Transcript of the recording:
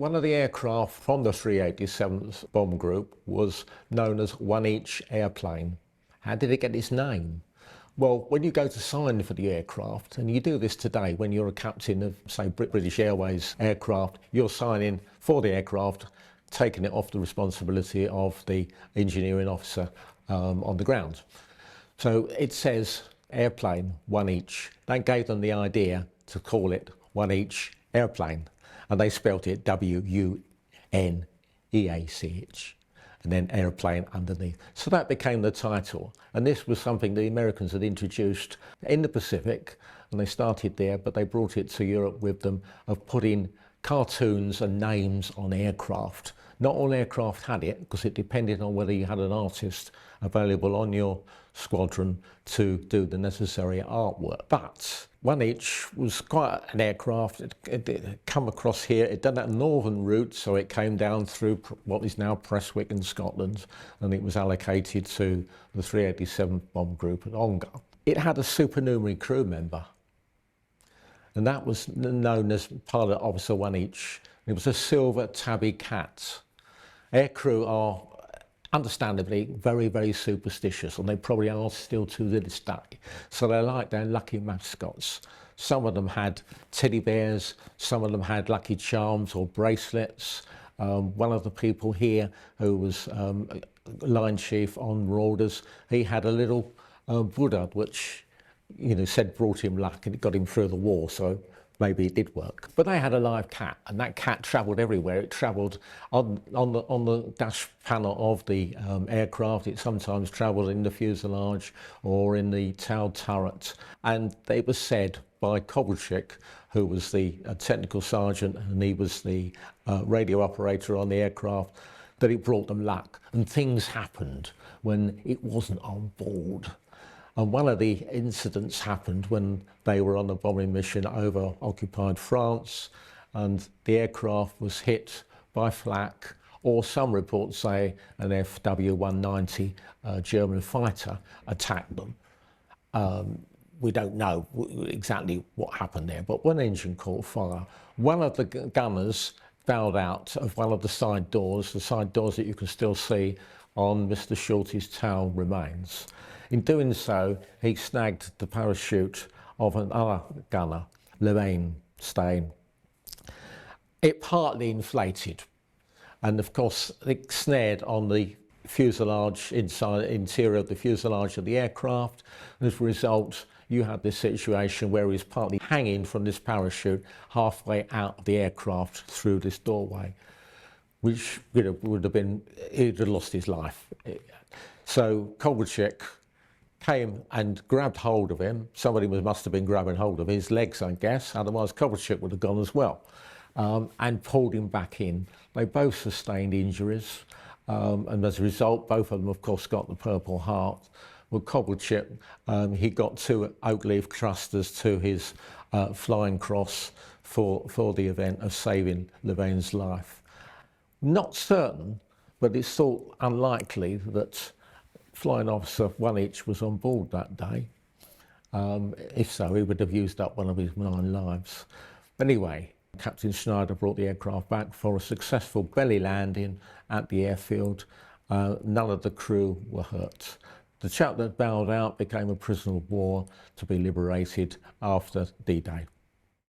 one of the aircraft from the 387th bomb group was known as Wuneach airplane. How did it get its name? Well, when you go to sign for the aircraft, and you do this today when you're a captain of, say, British Airways aircraft, you're signing for the aircraft, taking it off the responsibility of the engineering officer on the ground. So it says airplane, Wuneach. That gave them the idea to call it Wuneach airplane, and they spelt it W-U-N-E-A-C-H, and then airplane underneath. So that became the title, and this was something the Americans had introduced in the Pacific, and they started there, but they brought it to Europe with them, of putting cartoons and names on aircraft. Not all aircraft had it, because it depended on whether you had an artist available on your squadron to do the necessary artwork. But Wuneach was quite an aircraft. It come across here. It done that northern route, so it came down through what is now Prestwick in Scotland, and it was allocated to the 387th Bomb Group at Ongar. It had a supernumerary crew member, and that was known as Pilot Officer Wuneach. It was a silver tabby cat. Aircrew are understandably very, very superstitious, and they probably are still to this day. So they like their lucky mascots. Some of them had teddy bears, some of them had lucky charms or bracelets. One of the people here who was line chief on Marauders, he had a little Buddha which, you know, said brought him luck, and it got him through the war, so maybe it did work. But they had a live cat, and that cat travelled everywhere. It travelled on the dash panel of the aircraft. It sometimes travelled in the fuselage or in the tail turret. And it was said by Kovalchik, who was the technical sergeant, and he was the radio operator on the aircraft, that it brought them luck. And things happened when it wasn't on board. And one of the incidents happened when they were on a bombing mission over occupied France, and the aircraft was hit by flak, or some reports say an FW-190 German fighter attacked them. We don't know exactly what happened there, but one engine caught fire. One of the gunners fouled out of one of the side doors that you can still see on Mr. Shorty's tail remains. In doing so, he snagged the parachute of another gunner, Levain Stein. It partly inflated, and of course it snared on the fuselage, interior of the fuselage of the aircraft, and as a result you had this situation where he's partly hanging from this parachute halfway out of the aircraft through this doorway, which, you know, would have been, he'd have lost his life. So Kovalchik came and grabbed hold of him. Somebody must have been grabbing hold of his legs, I guess, otherwise Kovalchik would have gone as well, and pulled him back in. They both sustained injuries, and as a result, both of them, of course, got the Purple Heart. With Kovalchik, he got 2 oak leaf clusters to his flying cross for the event of saving Levain's life. Not certain, but it's thought unlikely that Flying Officer Wuneach was on board that day. If so, he would have used up one of his 9 lives. Anyway, Captain Schneider brought the aircraft back for a successful belly landing at the airfield. None of the crew were hurt. The chap that bowed out became a prisoner of war to be liberated after D-Day.